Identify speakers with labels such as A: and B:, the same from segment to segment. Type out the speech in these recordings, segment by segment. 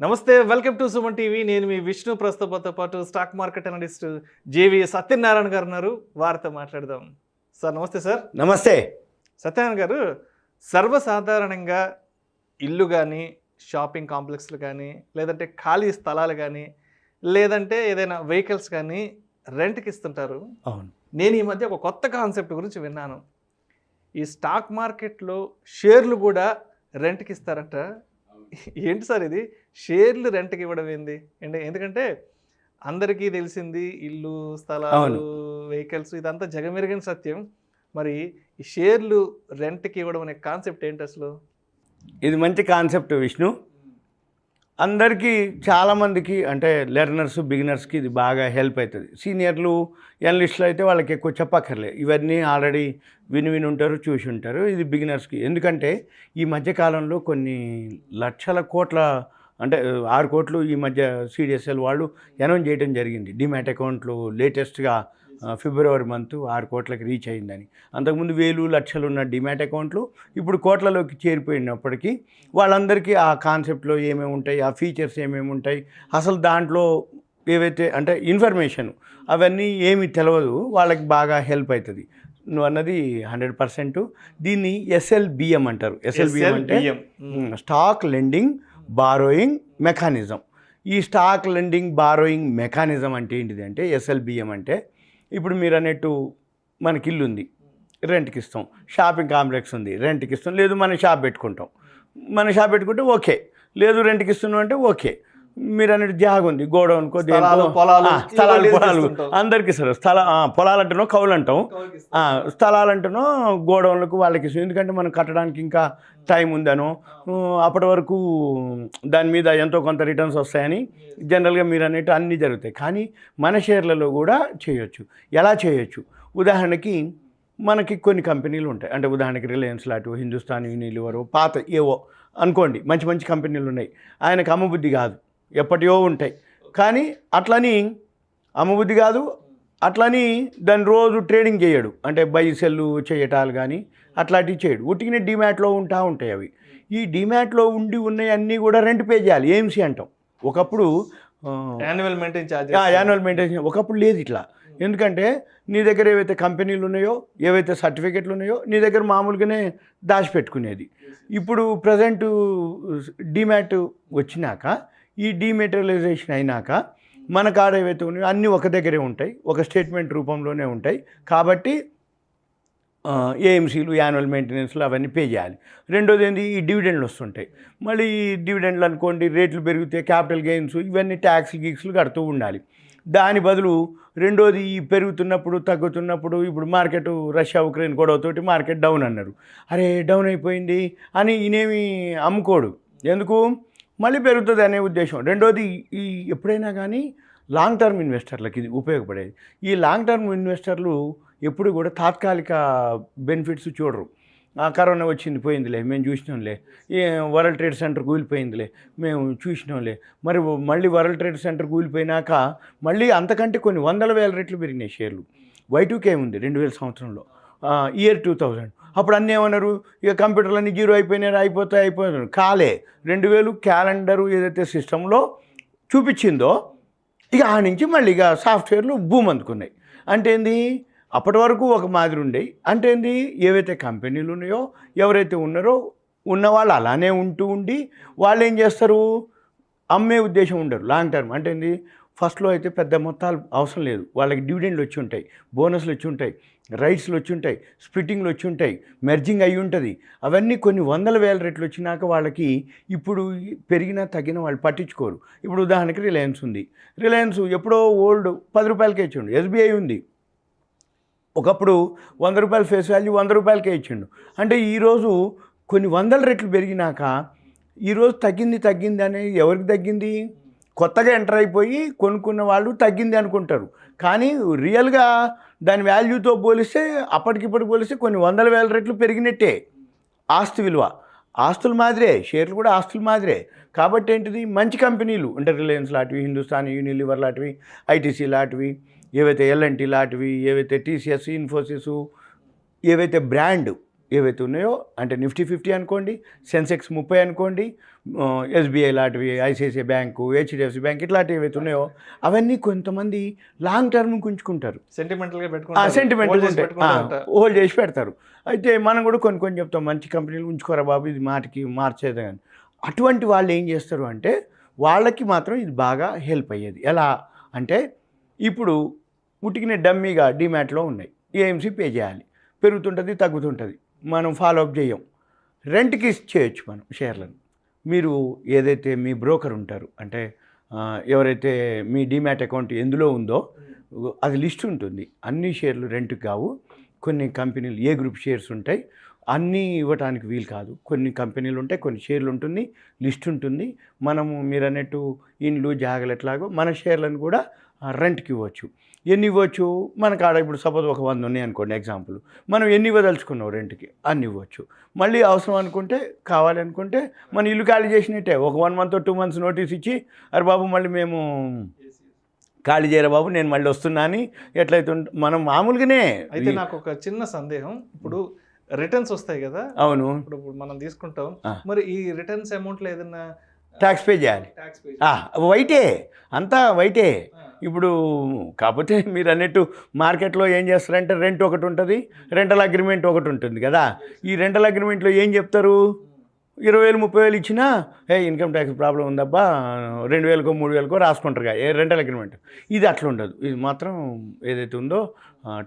A: నమస్తే, welcome to Suman TV. నేను మీ విష్ణు. ప్రస్తుతంతో పాటు stock market analyst JV Satyanarayana గారు ఉన్నారు. వారితో మాట్లాడదాం. సార్ నమస్తే. సార్
B: నమస్తే.
A: సత్యనారాయణ గారు, సర్వసాధారణంగా ఇల్లు కానీ, షాపింగ్ కాంప్లెక్స్లు కానీ, లేదంటే ఖాళీ స్థలాలు కానీ, లేదంటే ఏదైనా వెహికల్స్ కానీ రెంట్కి ఇస్తుంటారు.
B: అవును.
A: నేను ఈ మధ్య ఒక కొత్త కాన్సెప్ట్ గురించి విన్నాను. ఈ స్టాక్ మార్కెట్లో షేర్లు కూడా రెంట్కి ఇస్తారంట. ఏంటి సార్ ఇది? షేర్లు రెంట్కి ఇవ్వడం ఏంది? ఎందుకంటే అందరికీ తెలిసింది ఇల్లు, స్థలాలు, వెహికల్స్, ఇదంతా జగమెరిగిన సత్యం. మరి ఈ షేర్లు రెంట్కి ఇవ్వడం అనే కాన్సెప్ట్ ఏంటి అసలు?
B: ఇది మంచి కాన్సెప్ట్ విష్ణు. అందరికీ చాలామందికి అంటే లెర్నర్స్, బిగినర్స్కి ఇది బాగా హెల్ప్ అవుతుంది. సీనియర్లు, ఎనలిస్టులు అయితే వాళ్ళకి ఎక్కువ చెప్పక్కర్లే, ఇవన్నీ ఆల్రెడీ విని ఉంటారు, చూసి ఉంటారు. ఇది బిగినర్స్కి. ఎందుకంటే ఈ మధ్యకాలంలో కొన్ని లక్షల కోట్ల అంటే 6 కోట్లు ఈ మధ్య సిడిఎస్ఎల్ వాళ్ళు అనౌన్స్ చేయడం జరిగింది. డిమాట్ అకౌంట్లు లేటెస్ట్గా ఫిబ్రవరి మంత్ 6 కోట్లకి రీచ్ అయిందని. అంతకుముందు వేలు లక్షలు ఉన్న డిమాట్ అకౌంట్లు ఇప్పుడు కోట్లలోకి చేరిపోయినప్పటికీ వాళ్ళందరికీ ఆ కాన్సెప్ట్లో ఏమేమి ఉంటాయి, ఆ ఫీచర్స్ ఏమేమి ఉంటాయి, అసలు దాంట్లో ఏవైతే అంటే ఇన్ఫర్మేషన్ అవన్నీ ఏమి తెలియదు, వాళ్ళకి బాగా హెల్ప్ అవుతుంది. నువ్వు అన్నది 100%. దీన్ని ఎస్ఎల్బిఎం అంటారు. ఎస్ఎల్బిఎం అంటే స్టాక్ లెండింగ్ బారోయింగ్ మెకానిజం. ఈ స్టాక్ లెండింగ్ బారోయింగ్ మెకానిజం అంటే ఏంటిది అంటే, ఎస్ఎల్బిఎం అంటే ఇప్పుడు మీరు అన్నట్టు మనకి ఇల్లు ఉంది, రెంట్కి ఇస్తాం. షాపింగ్ కాంప్లెక్స్ ఉంది, రెంట్కి ఇస్తాం. లేదు మన షాప్ పెట్టుకుంటాం, పెట్టుకుంటే ఓకే. లేదు రెంట్కి ఇస్తున్నాం అంటే ఓకే. మీరు అన్నట్టు జాగ ఉంది, గోడౌన్కో, స్థలాలు, పొలాలు అందరికీ ఇస్తారు. పొలాలు అంటున్నాం, కౌలు అంటాం. స్థలాలు అంటున్నాం, గోడౌన్లకు వాళ్ళకి ఇస్తాం. ఎందుకంటే మనం కట్టడానికి ఇంకా టైం ఉందనో, అప్పటి వరకు దాని మీద ఎంతో కొంత రిటర్న్స్ వస్తాయని జనరల్గా మీరు అన్నట్టు అన్నీ జరుగుతాయి. కానీ మన షేర్లలో కూడా చేయొచ్చు. ఎలా చేయొచ్చు? ఉదాహరణకి మనకి కొన్ని కంపెనీలు ఉంటాయి. అంటే ఉదాహరణకి రిలయన్స్ లాంటివి, హిందుస్థాన్ యూనిలివర్, పాత ఏవో అనుకోండి, మంచి మంచి కంపెనీలు ఉన్నాయి. ఆయనకు అమ్మబుద్ధి కాదు, ఎప్పటియో ఉంటాయి. కానీ అట్లని అమ్మబుద్ధి కాదు, అట్లని దాన్ని రోజు ట్రేడింగ్ చేయడు. అంటే బై సెల్లు చేయటాలు కానీ అట్లాంటివి చేయడు. ఉట్టికినే డిమాట్లో ఉంటాయి అవి. ఈ డిమాట్లో ఉన్నాయి అన్నీ కూడా రెంట్ పే చేయాలి. ఏఎంసీ అంటాం. ఒకప్పుడు
A: యాన్యువల్
B: మెయింటెనెన్స్ ఒకప్పుడు లేదు ఇట్లా. ఎందుకంటే నీ దగ్గర ఏవైతే కంపెనీలు ఉన్నాయో, ఏవైతే సర్టిఫికెట్లు ఉన్నాయో నీ దగ్గర మామూలుగానే దాచిపెట్టుకునేది. ఇప్పుడు ప్రజెంట్ డిమాట్ వచ్చినాక, ఈ డిమెటీరియలైజేషన్ అయినాక మన కాడ ఏవైతే ఉన్నాయో అన్నీ ఒక దగ్గరే ఉంటాయి, ఒక స్టేట్మెంట్ రూపంలోనే ఉంటాయి. కాబట్టి ఏఎంసీలు, యాన్యువల్ మెయింటెనెన్స్లు అవన్నీ పే చేయాలి. రెండోది ఏంటి, ఈ డివిడెండ్లు వస్తుంటాయి. మళ్ళీ ఈ డివిడెండ్లు అనుకోండి, రేట్లు పెరిగితే క్యాపిటల్ గెయిన్స్, ఇవన్నీ ట్యాక్స్లు కడుతూ ఉండాలి. దాని బదులు రెండోది, ఈ పెరుగుతున్నప్పుడు తగ్గుతున్నప్పుడు, ఇప్పుడు మార్కెట్ రష్యా ఉక్రెయిన్ గొడవతోటి మార్కెట్ డౌన్ అన్నారు. అరే డౌన్ అయిపోయింది అని ఈయనేమి అమ్ముకోడు. ఎందుకు? మళ్ళీ పెరుగుతుంది అనే ఉద్దేశం. రెండోది, ఈ ఎప్పుడైనా కానీ లాంగ్ టర్మ్ ఇన్వెస్టర్లకి ఇది ఉపయోగపడేది. ఈ లాంగ్ టర్మ్ ఇన్వెస్టర్లు ఎప్పుడు కూడా తాత్కాలిక బెనిఫిట్స్ చూడరు. కరోనా వచ్చింది, పోయిందిలే, మేము చూసినాంలే. వరల్డ్ ట్రేడ్ సెంటర్ కూలిపోయిందిలే, మేము చూసినాంలే. మరి మళ్ళీ వరల్డ్ ట్రేడ్ సెంటర్ కూలిపోయినాక మళ్ళీ అంతకంటే కొన్ని 100,000 రెట్లు పెరిగినాయి షేర్లు. Y2K ఉంది 2000 సంవత్సరంలో, ఇయర్ 2000. అప్పుడు అన్నీ ఏమన్నారు, ఇక కంప్యూటర్లన్నీ జీరో అయిపోతాయి. కాలే. 2000 క్యాలెండరు ఏదైతే సిస్టంలో చూపించిందో ఇక ఆ నుంచి మళ్ళీ ఇక సాఫ్ట్వేర్లు భూమి అందుకున్నాయి. అంటే ఏంది, అప్పటి వరకు ఒక మాదిరి ఉండేవి. అంటే ఏంది, ఏవైతే కంపెనీలు ఉన్నాయో, ఎవరైతే ఉన్నారో ఉన్నవాళ్ళు అలానే ఉండి వాళ్ళు ఏం చేస్తారు, అమ్మే ఉద్దేశం ఉండరు. లాంగ్ టర్మ్ అంటే ఏంది, ఫస్ట్లో అయితే పెద్ద మొత్తాలు అవసరం లేదు. వాళ్ళకి డివిడెండ్లు వచ్చి ఉంటాయి, బోనస్లు వచ్చి ఉంటాయి, రైట్స్లు వచ్చి ఉంటాయి, స్ప్లిట్టింగ్లు వచ్చి ఉంటాయి, మెర్జింగ్ అయ్యి ఉంటుంది. అవన్నీ కొన్ని 100,000 రెట్లు వచ్చినాక వాళ్ళకి ఇప్పుడు పెరిగినా తగ్గినా వాళ్ళు పట్టించుకోరు. ఇప్పుడు ఉదాహరణకి రిలయన్స్ ఉంది. రిలయన్స్ ఎప్పుడో ఓల్డ్ 10 రూపాయలకే ఇచ్చిండు. ఎస్బీఐ ఉంది, ఒకప్పుడు 100 రూపాయల ఫేస్ వాల్యూ 100 రూపాయలకే ఇచ్చిండు. అంటే ఈరోజు కొన్ని 100 రెట్లు పెరిగినాక ఈరోజు తగ్గింది అనేది ఎవరికి తగ్గింది? కొత్తగా ఎంటర్ అయిపోయి కొనుక్కున్న వాళ్ళు తగ్గింది అనుకుంటారు. కానీ రియల్గా దాని వాల్యూతో పోలిస్తే, అప్పటికిప్పటికి పోలిస్తే కొన్ని 100,000 రెట్లు పెరిగినట్టే ఆస్తి విలువ. ఆస్తుల మాదిరే, షేర్లు కూడా ఆస్తుల మాదిరే. కాబట్టి ఏంటిది, మంచి కంపెనీలు అంటే రిలయన్స్ లాంటివి, హిందుస్థాన్ యూనిలివర్ లాంటివి, ఐటీసీ లాంటివి, ఏవైతే ఎల్ఎన్టీ లాంటివి, ఏవైతే టీసీఎస్, ఇన్ఫోసిస్, ఏవైతే బ్రాండ్ ఏవైతే ఉన్నాయో అంటే నిఫ్టీ 50 అనుకోండి, సెన్సెక్స్ 30 అనుకోండి, ఎస్బీఐ లాంటివి, ఐసిఐసిఐ బ్యాంకు, హెచ్డిఎఫ్సి బ్యాంక్ ఇట్లాంటివి ఏవైతే ఉన్నాయో అవన్నీ కొంతమంది లాంగ్ టర్మ్ ఉంచుకుంటారు,
A: సెంటిమెంటల్గా
B: సెంటిమెంట్
A: పెట్టుకుంటారు,
B: హోల్డ్ చేసి పెడతారు. అయితే మనం కూడా కొన్ని చెప్తాం, మంచి కంపెనీలు ఉంచుకోరా బాబు, ఇది మాటికి మార్చేది అని. అటువంటి వాళ్ళు ఏం చేస్తారు అంటే వాళ్ళకి మాత్రం ఇది బాగా హెల్ప్ అయ్యేది. ఎలా అంటే ఇప్పుడు ఉటికిన డమ్మీగా డిమాట్లో ఉన్నాయి, ఏఎంసీ పే చేయాలి, పెరుగుతుంటుంది తగ్గుతుంటుంది, మనం ఫాలో అప్ చేయం. రెంట్కి ఇచ్చేయచ్చు మనం షేర్లను. మీరు ఏదైతే మీ బ్రోకర్ ఉంటారు అంటే ఎవరైతే మీ డిమాట్ అకౌంట్ ఎందులో ఉందో అది లిస్ట్ ఉంటుంది. అన్ని షేర్లు రెంట్కి కావు, కొన్ని కంపెనీలు ఏ గ్రూప్ షేర్స్ ఉంటాయి, అన్నీ ఇవ్వడానికి వీలు కాదు. కొన్ని కంపెనీలు ఉంటాయి, కొన్ని షేర్లు ఉంటుంది, లిస్ట్ ఉంటుంది. మనము మీరు అన్నట్టు ఇండ్లు జాగలు ఎట్లాగో మన షేర్లను కూడా రెంట్కి ఇవ్వచ్చు. ఎన్ని ఇవ్వచ్చు, మనకు ఆడ ఇప్పుడు సపోజ్ ఒక 100 ఉన్నాయి అనుకోండి ఎగ్జాంపుల్, మనం ఎన్ని ఇవ్వదలుచుకున్నాం రెంట్కి అన్ని ఇవ్వచ్చు. మళ్ళీ అవసరం అనుకుంటే కావాలి అనుకుంటే మన ఇల్లు ఖాళీ చేసినట్టే ఒక 1 month 2 months నోటీస్ ఇచ్చి, అరే బాబు మళ్ళీ మేము ఖాళీ చేయరా బాబు నేను మళ్ళీ వస్తున్నా అని ఎట్లయితే మనం మామూలుగానే.
A: అయితే నాకు ఒక చిన్న సందేహం, ఇప్పుడు రిటర్న్స్ వస్తాయి కదా,
B: అవును,
A: ఇప్పుడు మనం తీసుకుంటాం, మరి ఈ రిటర్న్స్ అమౌంట్లో ఏదన్నా
B: ట్యాక్స్ పే చేయాలి. వైటే అంతా వైటే. ఇప్పుడు కాకపోతే మీరు అన్నట్టు మార్కెట్లో ఏం చేస్తారంటే రెంట్ ఒకటి ఉంటుంది, రెంటల్ అగ్రిమెంట్ ఒకటి ఉంటుంది కదా. ఈ రెంటల్ అగ్రిమెంట్లో ఏం చెప్తారు, 20,000 30,000 ఇచ్చినా ఇన్కమ్ ట్యాక్స్ ప్రాబ్లం ఉందబ్బా 2,000కో 3,000కో రాసుకుంటారుగా ఏ రెంటల్ అగ్రిమెంట్. ఇది అట్లా ఉండదు. ఇది మాత్రం ఏదైతే ఉందో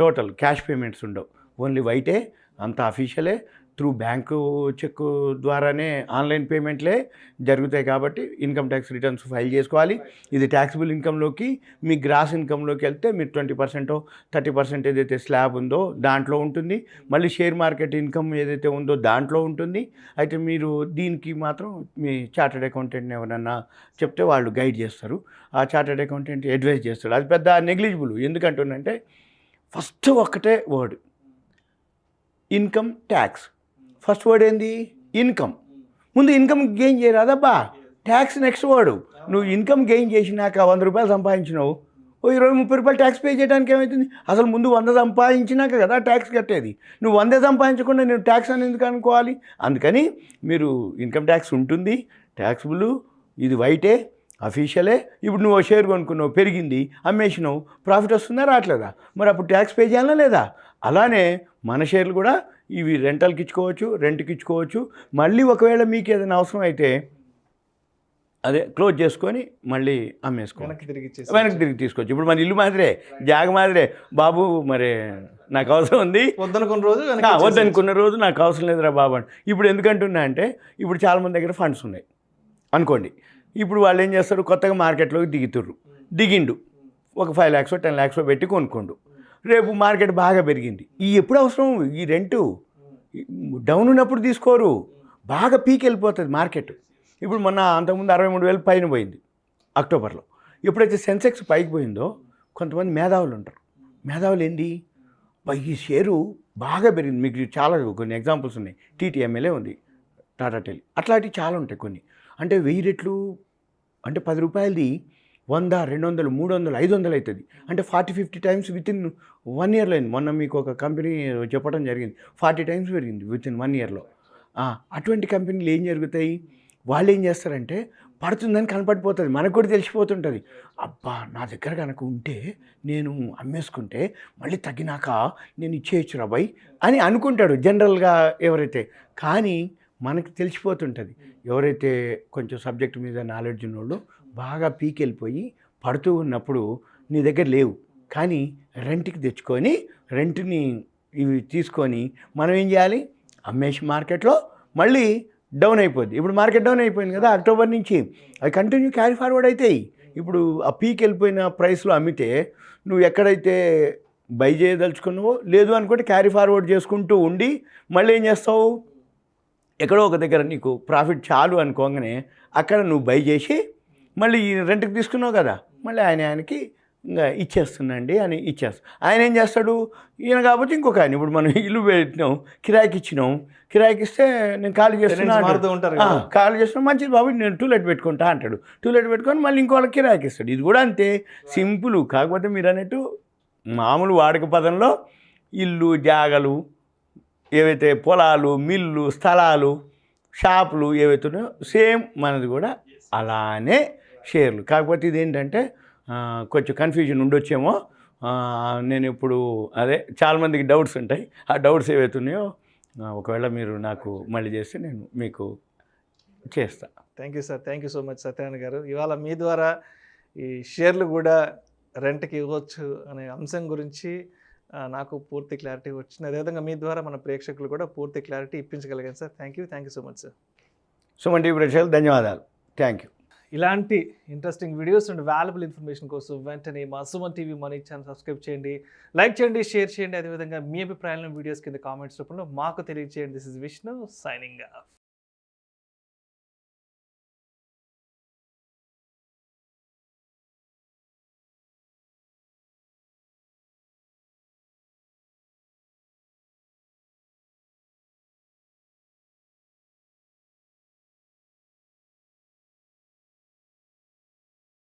B: టోటల్ క్యాష్ పేమెంట్స్ ఉండవు, ఓన్లీ వైటే, అంతా అఫీషియలే, త్రూ బ్యాంకు చెక్ ద్వారానే ఆన్లైన్ పేమెంట్లే జరుగుతాయి. కాబట్టి ఇన్కమ్ ట్యాక్స్ రిటర్న్స్ ఫైల్ చేసుకోవాలి. ఇది ట్యాక్సిబుల్ ఇన్కంలోకి, మీ గ్రాస్ ఇన్కంలోకి వెళ్తే మీరు 20% 30% ఏదైతే స్లాబ్ ఉందో దాంట్లో ఉంటుంది. మళ్ళీ షేర్ మార్కెట్ ఇన్కమ్ ఏదైతే ఉందో దాంట్లో ఉంటుంది. అయితే మీరు దీనికి మాత్రం మీ చార్టెడ్ అకౌంటెంట్ని ఎవరన్నా చెప్తే వాళ్ళు గైడ్ చేస్తారు. ఆ చార్టెడ్ అకౌంటెంట్ అడ్వైజ్ చేస్తాడు. అది పెద్ద నెగ్లిజిబుల్. ఎందుకంటుందంటే ఫస్ట్ ఒక్కటే word, income tax. First word ఏంది, ఇన్కమ్. ముందు ఇన్కమ్ గెయిన్ చేయరాదబ్బా, ట్యాక్స్ నెక్స్ట్ వర్డ్. నువ్వు ఇన్కమ్ గెయిన్ చేసినాక 100 రూపాయలు సంపాదించినావు, ఓ 20-30 రూపాయలు ట్యాక్స్ పే చేయడానికి ఏమవుతుంది? అసలు ముందు 100 సంపాదించినాక కదా ట్యాక్స్ కట్టేది. నువ్వు 100 సంపాదించకుండా నేను ట్యాక్స్ అని ఎందుకు అనుకోవాలి? అందుకని మీరు ఇన్కమ్ ట్యాక్స్ ఉంటుంది, ట్యాక్సిబుల్, ఇది వైటే, అఫీషియలే. ఇప్పుడు నువ్వు షేర్ కొనుక్కున్నావు, పెరిగింది, అమ్మేసినావు, ప్రాఫిట్ వస్తుందా రావట్లేదా? మరి అప్పుడు ట్యాక్స్ పే చేయాలా లేదా? అలానే మన షేర్లు కూడా ఇవి రెంటల్కి ఇచ్చుకోవచ్చు, రెంట్కి ఇచ్చుకోవచ్చు. మళ్ళీ ఒకవేళ మీకు ఏదైనా అవసరం అయితే అదే క్లోజ్ చేసుకొని మళ్ళీ అమ్మేసుకోవచ్చు, వెనక్కి తిరిగి తీసుకోవచ్చు. ఇప్పుడు మన ఇల్లు మాదిరే, జాగ మాదిరే, బాబు మరి నాకు అవసరం ఉంది, వద్దనుకున్న రోజు నాకు అవసరం లేదురా బాబు అని. ఇప్పుడు ఎందుకంటున్నా అంటే ఇప్పుడు చాలామంది దగ్గర ఫండ్స్ ఉన్నాయి అనుకోండి. ఇప్పుడు వాళ్ళు ఏం చేస్తారు, కొత్తగా మార్కెట్లోకి దిగిండు, ఒక 5 lakhs 10 lakhs పెట్టి కొనుక్కోండు. రేపు మార్కెట్ బాగా పెరిగింది, ఈ ఎప్పుడు అవసరం, ఈ రెంటు డౌన్ ఉన్నప్పుడు తీసుకోరు, బాగా పీక్ వెళ్ళిపోతుంది మార్కెట్. ఇప్పుడు మొన్న అంతకుముందు 63,000 పైన పోయింది అక్టోబర్లో. ఎప్పుడైతే సెన్సెక్స్ పైకి పోయిందో కొంతమంది మేధావులు ఉంటారు. మేధావులు ఏంది, ఈ షేరు బాగా పెరిగింది. మీకు చాలా కొన్ని ఎగ్జాంపుల్స్ ఉన్నాయి. TTMLే ఉంది, టాటా టెలి, అట్లాంటివి చాలా ఉంటాయి కొన్ని. అంటే 1000 రెట్లు అంటే 10 రూపాయలది 100, 200, 300, 500 అవుతుంది. అంటే 40-50 times విత్ ఇన్ 1 yearలో అయింది. మొన్న మీకు ఒక కంపెనీ చెప్పడం జరిగింది, 40 times పెరిగింది విత్ ఇన్ 1 yearలో. అటువంటి కంపెనీలు ఏం జరుగుతాయి, వాళ్ళు ఏం చేస్తారంటే పడుతుందని కనపడిపోతుంది, మనకు కూడా తెలిసిపోతుంటుంది. అబ్బా నా దగ్గర కనుక ఉంటే నేను అమ్మేసుకుంటే మళ్ళీ తగ్గినాక నేను ఇచ్చేయచ్చు రాబాయ్ అని అనుకుంటాడు జనరల్గా ఎవరైతే. కానీ మనకు తెలిసిపోతుంటుంది, ఎవరైతే కొంచెం సబ్జెక్ట్ మీద నాలెడ్జ్ ఉన్నోళ్ళు బాగా పీక్ వెళ్ళిపోయి పడుతూ ఉన్నప్పుడు నీ దగ్గర లేవు, కానీ రెంట్కి తెచ్చుకొని రెంట్ని ఇవి తీసుకొని మనం ఏం చేయాలి, అమ్మేసి మార్కెట్లో మళ్ళీ డౌన్ అయిపోద్ది. ఇప్పుడు మార్కెట్ డౌన్ అయిపోయింది కదా అక్టోబర్ నుంచి, అవి కంటిన్యూ క్యారీ ఫార్వర్డ్ అవుతాయి. ఇప్పుడు ఆ పీక్ వెళ్ళిపోయిన ప్రైస్లో అమ్మితే నువ్వు ఎక్కడైతే బై చేయదలుచుకున్నావో లేదు అనుకుంటే క్యారీ ఫార్వర్డ్ చేసుకుంటూ ఉండి మళ్ళీ ఏం చేస్తావు, ఎక్కడో ఒక దగ్గర నీకు ప్రాఫిట్ చాలు అనుకోగానే అక్కడ నువ్వు బై చేసి మళ్ళీ రెంట్కి తీసుకున్నావు కదా, మళ్ళీ ఆయనకి ఇంకా ఇచ్చేస్తుందండి అని ఇచ్చేస్తాం. ఆయన ఏం చేస్తాడు, ఈయన కాబట్టి ఇంకొక ఆయన, ఇప్పుడు మనం ఇల్లు పెట్టినాం, కిరాయికి ఇచ్చినాం, కిరాయికి ఇస్తే నేను ఖాళీ చేస్తున్నా, ఖాళీ చేస్తున్నా, మంచిది బాబు నేను టూలెట్ పెట్టుకుంటా అంటాడు. టూలెట్ పెట్టుకొని మళ్ళీ ఇంకో వాళ్ళకి కిరాయికి ఇస్తాడు. ఇది కూడా అంతే సింపుల్. కాకపోతే మీరు అన్నట్టు మామూలు వాడక పదంలో ఇల్లు జాగలు ఏవైతే పొలాలు, మిల్లు, స్థలాలు, షాపులు ఏవైతే ఉన్నాయో సేమ్ మనది కూడా అలానే షేర్లు. కాకపోతే ఇదేంటంటే కొంచెం కన్ఫ్యూజన్ ఉండొచ్చేమో. నేను ఇప్పుడు అదే చాలామందికి డౌట్స్ ఉంటాయి. ఆ డౌట్స్ ఏవైతే ఉన్నాయో ఒకవేళ మీరు నాకు మళ్ళీ చేస్తే నేను మీకు చేస్తా.
A: Thank you sir, thank you so much Satyanarayana గారు. ఇవాళ మీ ద్వారా ఈ షేర్లు కూడా రెంట్కి ఇవ్వచ్చు అనే అంశం గురించి నాకు పూర్తి క్లారిటీ వచ్చింది. అదేవిధంగా మీ ద్వారా మన ప్రేక్షకులు కూడా పూర్తి క్లారిటీ ఇప్పించగలిగాను sir. Thank you so much sir.
B: Suman TV ప్రేక్షకులు ధన్యవాదాలు. Thank you.
A: ఇలాంటి interesting videos and valuable information కోసం వెంటనే మా Suman TV money channel subscribe చేయండి, లైక్ చేయండి, షేర్ చేయండి. అదేవిధంగా మీ అభిప్రాయాలను వీడియోస్ కింద కామెంట్స్ రూపంలో మాకు తెలియజేయండి. This is Vishnu signing off.